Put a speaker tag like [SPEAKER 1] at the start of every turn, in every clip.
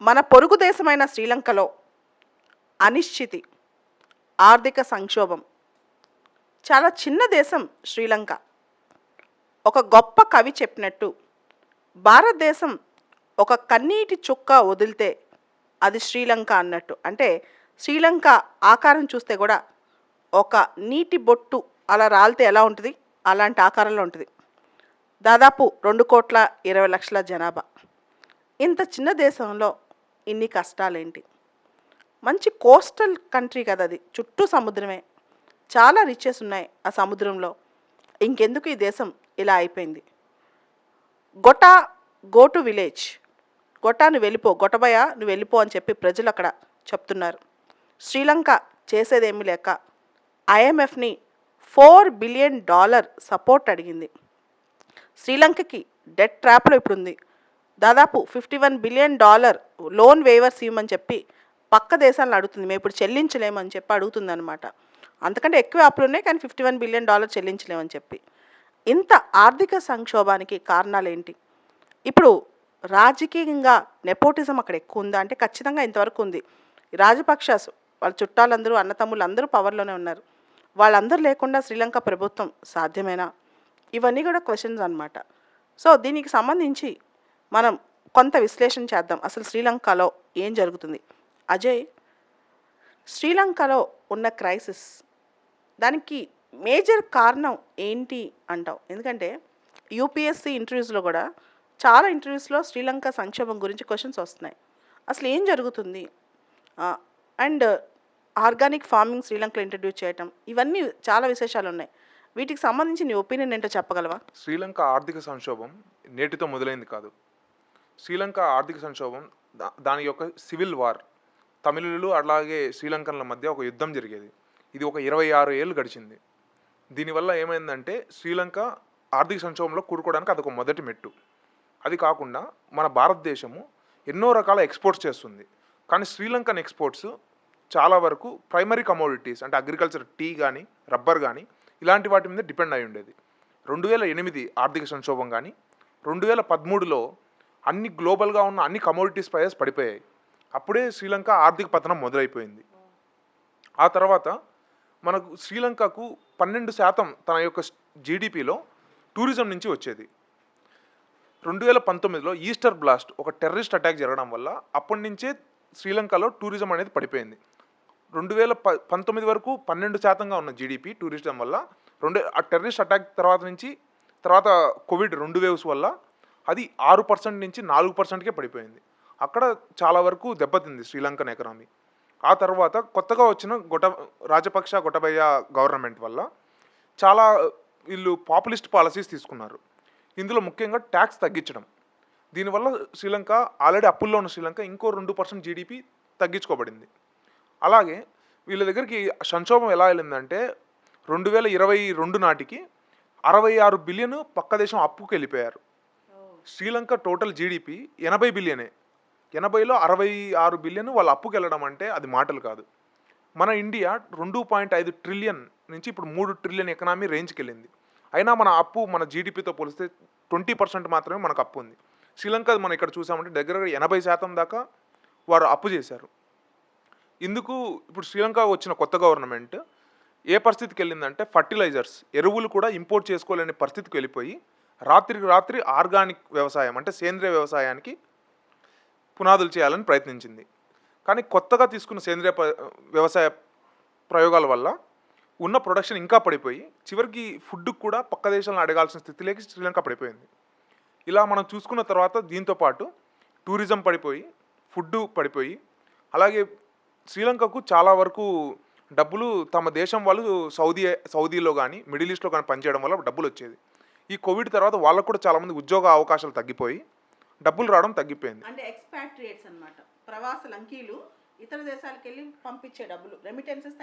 [SPEAKER 1] మన పొరుగు దేశమైన శ్రీలంకలో అనిశ్చితి, ఆర్థిక సంక్షోభం. చాలా చిన్న దేశం శ్రీలంక. ఒక గొప్ప కవి చెప్పినట్టు భారతదేశం ఒక కన్నీటి చుక్క వదిలితే అది శ్రీలంక అన్నట్టు. అంటే శ్రీలంక ఆకారం చూస్తే కూడా ఒక నీటి బొట్టు అలా రాలితే ఎలా ఉంటుంది అలాంటి ఆకారంలో ఉంటుంది. దాదాపు 2,20,00,000 జనాభా. ఇంత చిన్న దేశంలో ఇన్ని కష్టాలేంటి? మంచి కోస్టల్ కంట్రీ కదా అది, చుట్టూ సముద్రమే, చాలా రిచెస్ ఉన్నాయి ఆ సముద్రంలో. ఇంకెందుకు ఈ దేశం ఇలా అయిపోయింది? గొటా గో టు విలేజ్, గొటా నువ్వు వెళ్ళిపో, గొటబయ నువ్వు వెళ్ళిపో అని చెప్పి ప్రజలు అక్కడ చెప్తున్నారు. శ్రీలంక చేసేదేమీ లేక ఐఎంఎఫ్ని $4 బిలియన్ సపోర్ట్ అడిగింది. శ్రీలంకకి డెట్ ట్రాప్లో ఇప్పుడు ఉంది. దాదాపు $51 బిలియన్ లోన్ వేవర్స్ ఇవ్వమని చెప్పి పక్క దేశాలను అడుగుతుంది. మేము ఇప్పుడు చెల్లించలేమని చెప్పి అడుగుతుంది అనమాట. అంతకంటే ఎక్కువ అప్పులు ఉన్నాయి కానీ $51 బిలియన్ చెల్లించలేమని చెప్పి. ఇంత ఆర్థిక సంక్షోభానికి కారణాలు ఏంటి? ఇప్పుడు రాజకీయంగా నెపోటిజం అక్కడ ఎక్కువ ఉందా అంటే ఖచ్చితంగా ఇంతవరకు ఉంది. రాజపక్షాస్ వాళ్ళ చుట్టాలందరూ, అన్నతమ్ములు అందరూ పవర్లోనే ఉన్నారు. వాళ్ళందరూ లేకుండా శ్రీలంక ప్రభుత్వం సాధ్యమేనా? ఇవన్నీ కూడా క్వశ్చన్స్ అనమాట. సో దీనికి సంబంధించి మనం కొంత విశ్లేషణ చేద్దాం. అసలు శ్రీలంకలో ఏం జరుగుతుంది? అజయ్, శ్రీలంకలో ఉన్న క్రైసిస్ దానికి మేజర్ కారణం ఏంటి అంటావు? ఎందుకంటే యూపీఎస్సీ ఇంటర్వ్యూస్లో కూడా చాలా ఇంటర్వ్యూస్లో శ్రీలంక సంక్షోభం గురించి క్వశ్చన్స్ వస్తున్నాయి. అసలు ఏం జరుగుతుంది? అండ్ ఆర్గానిక్ ఫార్మింగ్ శ్రీలంకలో ఇంట్రడ్యూస్ చేయటం, ఇవన్నీ చాలా విశేషాలు ఉన్నాయి. వీటికి సంబంధించి నీ ఒపీనియన్ ఏంటో చెప్పగలవా?
[SPEAKER 2] శ్రీలంక ఆర్థిక సంక్షోభం నేటితో మొదలైంది కాదు. శ్రీలంక ఆర్థిక సంక్షోభం దాని యొక్క సివిల్ వార్, తమిళులు అలాగే శ్రీలంకన్ల మధ్య ఒక యుద్ధం జరిగేది. ఇది ఒక 26 ఏళ్ళు గడిచింది. దీనివల్ల ఏమైందంటే శ్రీలంక ఆర్థిక సంక్షోభంలో కూరుకోవడానికి అదొక మొదటి మెట్టు. అది కాకుండా మన భారతదేశము ఎన్నో రకాల ఎక్స్పోర్ట్స్ చేస్తుంది. కానీ శ్రీలంకన్ ఎక్స్పోర్ట్స్ చాలా వరకు ప్రైమరీ కమోడిటీస్ అంటే అగ్రికల్చర్, టీ కానీ రబ్బర్ కానీ ఇలాంటి వాటి మీద డిపెండ్ అయి ఉండేది. 2008 ఆర్థిక సంక్షోభం కానీ 2013లో అన్ని గ్లోబల్గా ఉన్న అన్ని కమోడిటీస్ ప్రైజెస్ పడిపోయాయి. అప్పుడే శ్రీలంక ఆర్థిక పతనం మొదలైపోయింది. ఆ తర్వాత మనకు శ్రీలంకకు 12% తన యొక్క జీడిపిలో టూరిజం నుంచి వచ్చేది. 2019లో ఈస్టర్ బ్లాస్ట్, ఒక టెర్రరిస్ట్ అటాక్ జరగడం వల్ల అప్పటి నుంచే శ్రీలంకలో టూరిజం అనేది పడిపోయింది. 2019 వరకు 12%గా ఉన్న జీడిపి టూరిజం వల్ల ఆ టెర్రరిస్ట్ అటాక్ తర్వాత కోవిడ్ 2 వేవ్స్ వల్ల అది 6% నుంచి 4%కే పడిపోయింది. అక్కడ చాలా వరకు దెబ్బతింది శ్రీలంకన్ ఎకనామీ. ఆ తర్వాత కొత్తగా వచ్చిన రాజపక్ష గొటబయ గవర్నమెంట్ వల్ల చాలా వీళ్ళు పాపులిస్ట్ పాలసీస్ తీసుకున్నారు. ఇందులో ముఖ్యంగా ట్యాక్స్ తగ్గించడం. దీనివల్ల శ్రీలంక ఆల్రెడీ అప్పుల్లో ఉన్న శ్రీలంక ఇంకో 2% జీడిపి తగ్గించుకోబడింది. అలాగే వీళ్ళ దగ్గరికి సంక్షోభం ఎలా వెళ్ళిందంటే 2022 నాటికి 66 బిలియన్ పక్క దేశం అప్పుకి వెళ్ళిపోయారు. Sri Lanka total GDP 80 బిలియనే. 80లో 66 బిలియన్ వాళ్ళ అప్పుకి వెళ్ళడం అంటే అది మాటలు కాదు. మన ఇండియా 2.5 ట్రిలియన్ నుంచి ఇప్పుడు 3 ట్రిలియన్ ఎకనామీ రేంజ్కి వెళ్ళింది. అయినా మన అప్పు మన జీడిపితో పోలిస్తే 20% మాత్రమే మనకు అప్పు ఉంది. శ్రీలంక మనం ఇక్కడ చూసామంటే దగ్గర 80% దాకా వారు అప్పు చేశారు. ఇందుకు ఇప్పుడు శ్రీలంక వచ్చిన కొత్త గవర్నమెంట్ ఏ పరిస్థితికి వెళ్ళిందంటే ఫర్టిలైజర్స్, ఎరువులు కూడా ఇంపోర్ట్ చేసుకోలేని పరిస్థితికి వెళ్ళిపోయి రాత్రికి రాత్రి ఆర్గానిక్ వ్యవసాయం అంటే సేంద్రియ వ్యవసాయానికి పునాదులు చేయాలని ప్రయత్నించింది. కానీ కొత్తగా తీసుకున్న సేంద్రియ వ్యవసాయ ప్రయోగాల వల్ల ఉన్న ప్రొడక్షన్ ఇంకా పడిపోయి చివరికి ఫుడ్ కూడా పక్క దేశాలను అడగాల్సిన స్థితిలోకి శ్రీలంక పడిపోయింది. ఇలా మనం చూసుకున్న తర్వాత దీంతోపాటు టూరిజం పడిపోయి, ఫుడ్ పడిపోయి, అలాగే శ్రీలంకకు చాలా వరకు డబ్బులు తమ దేశం వాళ్ళు సౌదీలో కానీ మిడిల్ ఈస్ట్లో కానీ పనిచేయడం వల్ల డబ్బులు వచ్చేది. ఈ కోవిడ్ తర్వాత వాళ్ళకు కూడా చాలామంది ఉద్యోగ అవకాశాలు తగ్గిపోయి డబ్బులు రావడం తగ్గిపోయింది.
[SPEAKER 1] అంటే ఎక్స్పాట్రియేట్స్ అన్నమాట, ప్రవాస లంకీలు ఇతర దేశాలకు వెళ్ళి పంపించే డబ్బులు,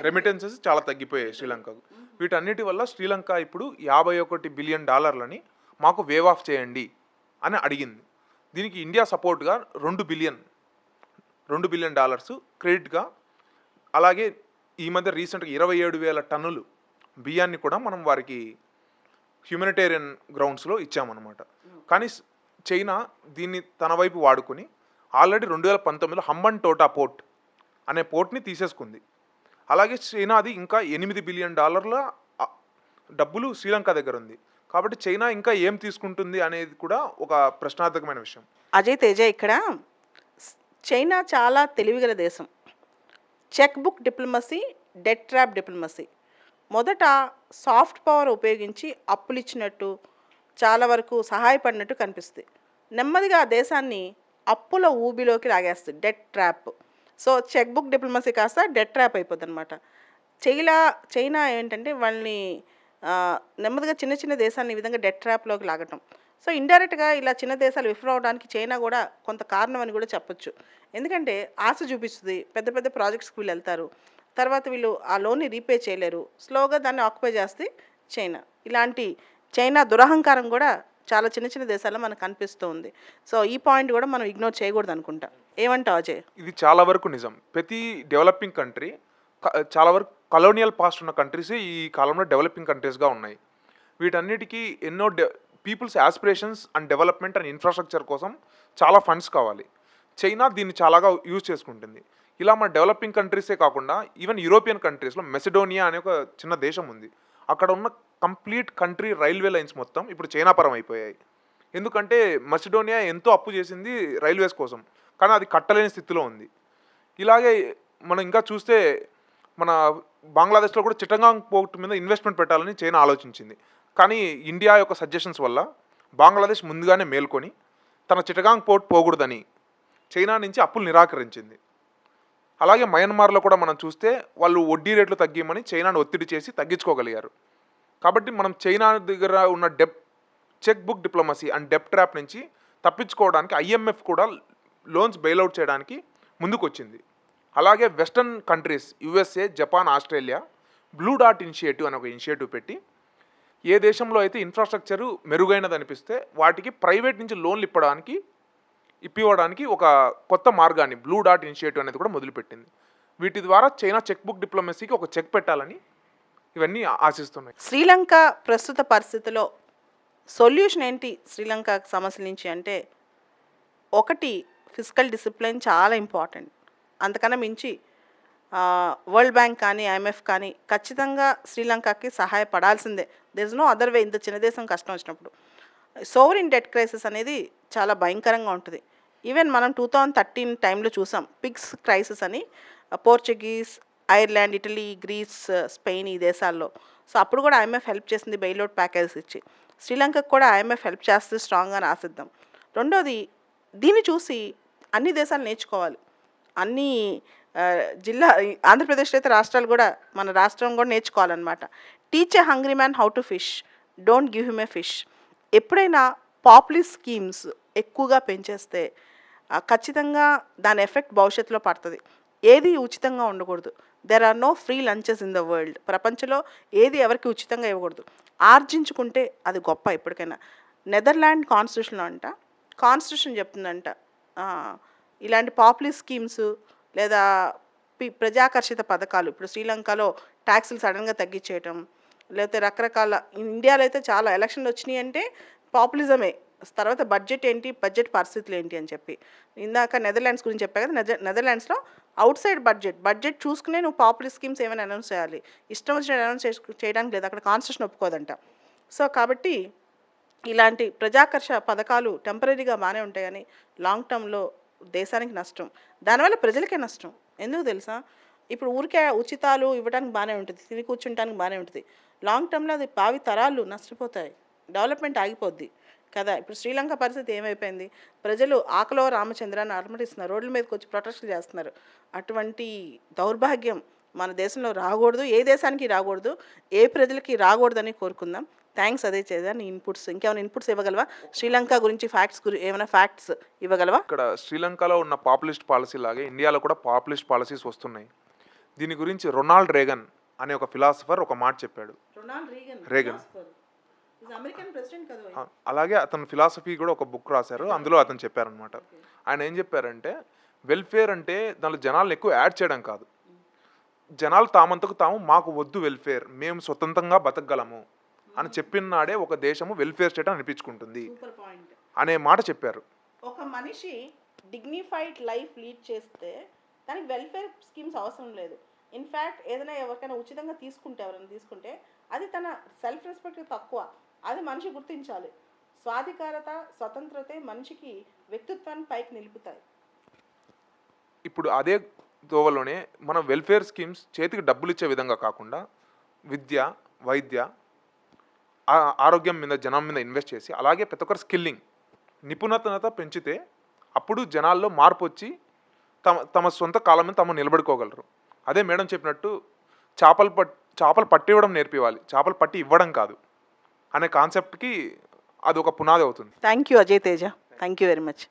[SPEAKER 2] రెమిటెన్సెస్ చాలా తగ్గిపోయాయి శ్రీలంకకు. వీటన్నిటి వల్ల శ్రీలంక ఇప్పుడు $51 బిలియన్ మాకు వేవ్ ఆఫ్ చేయండి అని అడిగింది. దీనికి ఇండియా సపోర్ట్గా $2 బిలియన్ క్రెడిట్గా, అలాగే ఈ మధ్య రీసెంట్గా 27,000 టన్నులు బియ్యాన్ని కూడా మనం వారికి హ్యూమనిటేరియన్ గ్రౌండ్స్లో ఇచ్చామన్నమాట. కానీ చైనా దీన్ని తన వైపు వాడుకొని ఆల్రెడీ 2019లో హంబన్ టోటా పోర్ట్ అనే పోర్ట్ని తీసేసుకుంది. అలాగే చైనాది ఇంకా $8 బిలియన్ డబ్బులు శ్రీలంక దగ్గర ఉంది. కాబట్టి చైనా ఇంకా ఏం తీసుకుంటుంది అనేది కూడా ఒక ప్రశ్నార్థకమైన విషయం.
[SPEAKER 1] అజయ్ తేజ ఇక్కడ చైనా చాలా తెలివిగల దేశం. Check book diplomacy, debt trap diplomacy. మొదట సాఫ్ట్ పవర్ ఉపయోగించి అప్పులు ఇచ్చినట్టు, చాలా వరకు సహాయపడినట్టు కనిపిస్తుంది. నెమ్మదిగా ఆ దేశాన్ని అప్పుల ఊబిలోకి లాగేస్తుంది, debt trap. So cheque book diplomacy కాస్త డెట్ ట్రాప్ అయిపోతుంది అనమాట. చైనా ఏంటంటే వాళ్ళని నెమ్మదిగా చిన్న చిన్న దేశాన్ని ఈ విధంగా డెట్ ట్రాప్లోకి లాగటం. సో ఇండైరెక్ట్గా ఇలా చిన్న దేశాలు విఫలం అవడానికి చైనా కూడా కొంత కారణం అని కూడా చెప్పొచ్చు. ఎందుకంటే ఆశ చూపిస్తుంది, పెద్ద పెద్ద ప్రాజెక్ట్స్కి వీళ్ళు వెళ్తారు, తర్వాత వీళ్ళు ఆ లోన్ని రీపే చేయలేరు, స్లోగా దాన్ని ఆక్యుపై చేస్తే చైనా. ఇలాంటి చైనా దురహంకారం కూడా చాలా చిన్న చిన్న దేశాల్లో మనకు కనిపిస్తూ ఉంది. సో ఈ పాయింట్ కూడా మనం ఇగ్నోర్ చేయకూడదు అనుకుంటా. ఏమంటావు అజయ్?
[SPEAKER 2] ఇది చాలా వరకు నిజం. ప్రతి డెవలపింగ్ కంట్రీ చాలా వరకు కలోనియల్ పాస్ట్ ఉన్న కంట్రీస్ ఈ కాలంలో డెవలపింగ్ కంట్రీస్గా ఉన్నాయి. వీటన్నిటికీ ఎన్నో peoples aspirations and development and infrastructure కోసం చాలా ఫండ్స్ కావాలి. చైనా దీన్ని చాలాగా యూజ్ చేసుకుంటుంది. ఇలా మన డెవలపింగ్ కంట్రీసే కాకుండా ఈవెన్ యూరోపియన్ కంట్రీస్లో మెసిడోనియా అనే ఒక చిన్న దేశం ఉంది. అక్కడ ఉన్న కంప్లీట్ కంట్రీ రైల్వే లైన్స్ మొత్తం ఇప్పుడు చైనా పరం అయిపోయాయి. ఎందుకంటే మెసిడోనియా ఎంతో అప్పు చేసింది రైల్వేస్ కోసం, కానీ అది కట్టలేని స్థితిలో ఉంది. ఇలాగే మనం ఇంకా చూస్తే మన బంగ్లాదేశ్లో కూడా చిట్టగాంగ్ పోర్ట్ మీద ఇన్వెస్ట్మెంట్ పెట్టాలని చైనా ఆలోచించింది. కానీ ఇండియా యొక్క సజెషన్స్ వల్ల బంగ్లాదేశ్ ముందుగానే మేల్కొని తన చిట్టగాంగ్ పోర్ట్ పోకూడదని చైనా నుంచి అప్పులు నిరాకరించింది. అలాగే మయన్మార్లో కూడా మనం చూస్తే వాళ్ళు వడ్డీ రేట్లు తగ్గిమని చైనాను ఒత్తిడి చేసి తగ్గించుకోగలిగారు. కాబట్టి మనం చైనా దగ్గర ఉన్న cheque book diplomacy and debt trap నుంచి తప్పించుకోవడానికి ఐఎంఎఫ్ కూడా లోన్స్ బెయిల్అవుట్ చేయడానికి ముందుకొచ్చింది. అలాగే western countries USA, Japan, Australia blue dot initiative అనే ఒక ఇనిషియేటివ్ పెట్టి ఏ దేశంలో అయితే ఇన్ఫ్రాస్ట్రక్చరు మెరుగైనది అనిపిస్తే వాటికి ప్రైవేట్ నుంచి లోన్లు ఇప్పివ్వడానికి ఒక కొత్త మార్గాన్ని బ్లూ డాట్ ఇనిషియేటివ్ అనేది కూడా మొదలుపెట్టింది. వీటి ద్వారా చైనా చెక్ బుక్ డిప్లొమసీకి ఒక చెక్ పెట్టాలని ఇవన్నీ ఆశిస్తున్నాయి.
[SPEAKER 1] శ్రీలంక ప్రస్తుత పరిస్థితిలో సొల్యూషన్ ఏంటి శ్రీలంక సమస్యల నుంచి అంటే, ఒకటి ఫిజికల్ డిసిప్లిన్ చాలా ఇంపార్టెంట్. అంతకన్నా మించి వరల్డ్ బ్యాంక్ కానీ ఐఎంఎఫ్ కానీ ఖచ్చితంగా శ్రీలంకకి సహాయపడాల్సిందే. There is no other way. ఇంత చిన్న దేశం కష్టం వచ్చినప్పుడు సోవరిన్ డెట్ క్రైసిస్ అనేది చాలా భయంకరంగా ఉంటుంది. ఈవెన్ మనం 2013 టైంలో చూసాం పిగ్స్ క్రైసిస్ అని. Portuguese, Ireland, Italy, Greece, Spain ఈ దేశాల్లో. సో అప్పుడు కూడా ఐఎంఎఫ్ హెల్ప్ చేసింది బెయిల్అవుట్ ప్యాకేజెస్ ఇచ్చి. శ్రీలంకకు కూడా ఐఎంఎఫ్ హెల్ప్ చేస్తే స్ట్రాంగ్గా ఆశిద్దాం. రెండోది, దీన్ని చూసి అన్ని దేశాలు నేర్చుకోవాలి. అన్ని ఆంధ్రప్రదేశ్లో అయితే రాష్ట్రాలు కూడా, మన రాష్ట్రం కూడా నేర్చుకోవాలన్నమాట. Teach a hungry man how to fish, don't give him a fish. ఎప్పుడైనా పాపులర్ స్కీమ్స్ ఎక్కువగా పెంచేస్తే ఖచ్చితంగా దాని ఎఫెక్ట్ భవిష్యత్తులో పడుతుంది. ఏది ఉచితంగా ఉండకూడదు. There are no free lunches in the world. ప్రపంచంలో ఏది ఎవరికి ఉచితంగా ఇవ్వకూడదు. ఆర్జించుకుంటే అది గొప్ప. ఎప్పటికైనా నెదర్లాండ్ కాన్స్టిట్యూషన్ చెప్తుందంట, ఇలాంటి పాపులర్ స్కీమ్స్ లేదా ప్రజాకర్షిత పథకాలు, ఇప్పుడు శ్రీలంకలో ట్యాక్సులు సడన్గా తగ్గించేయటం, లేకపోతే రకరకాల, ఇండియాలో అయితే చాలా ఎలక్షన్లు వచ్చినాయి అంటే పాపులిజమే. తర్వాత బడ్జెట్ ఏంటి, బడ్జెట్ పరిస్థితులు ఏంటి అని చెప్పి. ఇందాక నెదర్లాండ్స్ గురించి చెప్పా కదా, నెదర్లాండ్స్లో అవుట్ సైడ్ బడ్జెట్ చూసుకునే నువ్వు పాపులర్ స్కీమ్స్ ఏమైనా అనౌన్స్ చేయాలి. ఇష్టం వచ్చిన అనౌన్స్ చేయడానికి లేదు, అక్కడ కాన్స్టిట్యూషన్ ఒప్పుకోదంట. సో కాబట్టి ఇలాంటి ప్రజాకర్ష పథకాలు టెంపరీగా బాగానే ఉంటాయి కానీ లాంగ్ టర్మ్లో దేశానికి నష్టం, దానివల్ల ప్రజలకే నష్టం. ఎందుకు తెలుసా, ఇప్పుడు ఊరికే ఉచితాలు ఇవ్వడానికి బాగానే ఉంటుంది, తిని కూర్చుంటానికి బాగానే ఉంటుంది. లాంగ్ టర్మ్లో అది భావి తరాలు నష్టపోతాయి, డెవలప్మెంట్ ఆగిపోద్ది కదా. ఇప్పుడు శ్రీలంక పరిస్థితి ఏమైపోయింది, ప్రజలు ఆకలో రామచంద్రాన్ని అలమటిస్తున్నారు, రోడ్ల మీదకి వచ్చి ప్రొటెస్టులు చేస్తున్నారు. అటువంటి దౌర్భాగ్యం మన దేశంలో రాకూడదు, ఏ దేశానికి రాకూడదు, ఏ ప్రజలకి రాకూడదని కోరుకుందాం. థ్యాంక్స్ అదే చేద్దా. నీ ఇన్పుట్స్, ఇంకేమైనా ఇన్పుట్స్ ఇవ్వగలవా? శ్రీలంక గురించి ఏమైనా ఫ్యాక్ట్స్ ఇవ్వగలవా?
[SPEAKER 2] ఇక్కడ శ్రీలంకలో ఉన్న పాపులిస్ట్ పాలసీ లాగే ఇండియాలో కూడా పాపులిస్ట్ పాలసీస్ వస్తున్నాయి. దీని గురించి రొనాల్డ్ రేగన్ అనే ఒక ఫిలాసఫర్ ఒక మాట చెప్పాడు. రేగన్
[SPEAKER 1] అమెరికన్ ప్రెసిడెంట్ కదా.
[SPEAKER 2] అలాగే అతను ఫిలాసఫీ కూడా ఒక బుక్ రాశారు, అందులో అతను చెప్పారనమాట. ఆయన ఏం చెప్పారంటే, వెల్ఫేర్ అంటే దానిలో జనాలను ఎక్కువ యాడ్ చేయడం కాదు, జనాలు తామంతకు తాము మాకు వద్దు వెల్ఫేర్, మేము స్వతంత్రంగా బతకగలము అని చెప్పిన నాడే ఒక దేశము వెల్ఫేర్ స్టేట్ అనిపించుకుంటుంది అనే మాట చెప్పారు.
[SPEAKER 1] ఒక మనిషి డిగ్నిఫైడ్ లైఫ్ లీడ్ చేస్తే దానికి వెల్ఫేర్ స్కీమ్స్ అవసరం లేదు. ఇన్ఫ్యాక్ట్ ఏదైనా ఎవరికైనా ఉచితంగా ఎవరైనా తీసుకుంటే అది తన సెల్ఫ్ రెస్పెక్ట్ తక్కువ. అది మనిషి గుర్తించాలి. స్వాధికారత, స్వతంత్రతే మనిషికి వ్యక్తిత్వాన్ని పైకి నిలుపుతాయి.
[SPEAKER 2] ఇప్పుడు అదే దోవలోనే మన వెల్ఫేర్ స్కీమ్స్ చేతికి డబ్బులు ఇచ్చే విధంగా కాకుండా విద్య, వైద్య, ఆరోగ్యం మీద, జనం మీద ఇన్వెస్ట్ చేసి, అలాగే ప్రతి ఒక్కరు స్కిల్లింగ్, నిపుణత పెంచితే అప్పుడు జనాల్లో మార్పు వచ్చి తమ సొంత కాలం మీద తమ నిలబడుకోగలరు. అదే మేడం చెప్పినట్టు చేపలు పట్టి ఇవ్వడం నేర్పివ్వాలి, చేపలు పట్టి ఇవ్వడం కాదు అనే కాన్సెప్ట్కి అది ఒక పునాది అవుతుంది.
[SPEAKER 1] Thank you Ajay Teja. Thank you very much.